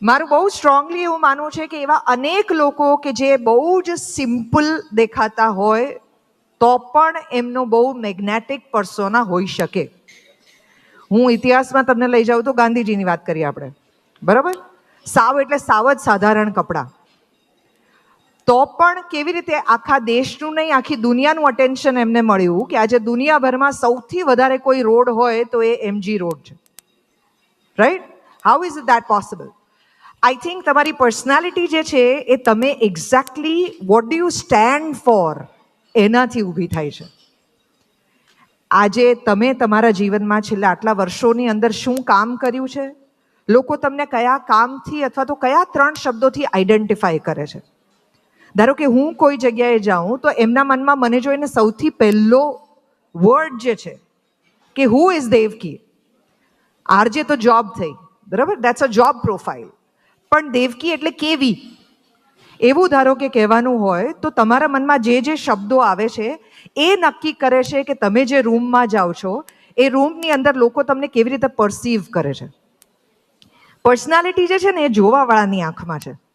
મારું બહુ સ્ટ્રોંગલી એવું માનવું છે કે એવા અનેક લોકો કે જે બહુ જ સિમ્પલ દેખાતા હોય તો પણ એમનો બહુ મેગ્નેટિક પર્સોના હોઈ શકે. હું ઇતિહાસમાં તમને લઈ જાઉં તો ગાંધીજીની વાત કરીએ આપણે, બરાબર? સાવ એટલે સાવ જ સાધારણ કપડાં, તો પણ કેવી રીતે આખા દેશનું નહીં આખી દુનિયાનું અટેન્શન એમને મળ્યું કે આજે દુનિયાભરમાં સૌથી વધારે કોઈ રોડ હોય તો એ એમજી રોડ છે. Right? How is it that possible? I think તમારી પર્સનાલિટી જે છે એ તમે exactly what do you stand four એનાથી ઊભી થાય છે. આજે તમે તમારા જીવનમાં છેલ્લા આટલા વર્ષોની અંદર શું કામ કર્યું છે, લોકો તમને કયા કામથી અથવા તો કયા 3 શબ્દોથી આઈડેન્ટિફાય કરે છે. ધારો કે હું કોઈ જગ્યાએ જાઉં તો એમના મનમાં મને જોઈને સૌથી પહેલો વર્ડ જે છે કે હુ ઇઝ દેવકી. આરજે તો જોબ થઈ, બરાબર, દેટ્સ અ જોબ પ્રોફાઇલ. પણ દેવકી એટલે કેવી, એવું ધારો કે કહેવાનું હોય તો તમારા મનમાં જે જે શબ્દો આવે છે એ નક્કી કરે છે કે તમે જે રૂમમાં જાઓ છો એ રૂમની અંદર લોકો તમને કેવી રીતે પરસીવ કરે છે. પર્સનાલિટી જે છે ને એ જોવાવાળાની આંખમાં છે.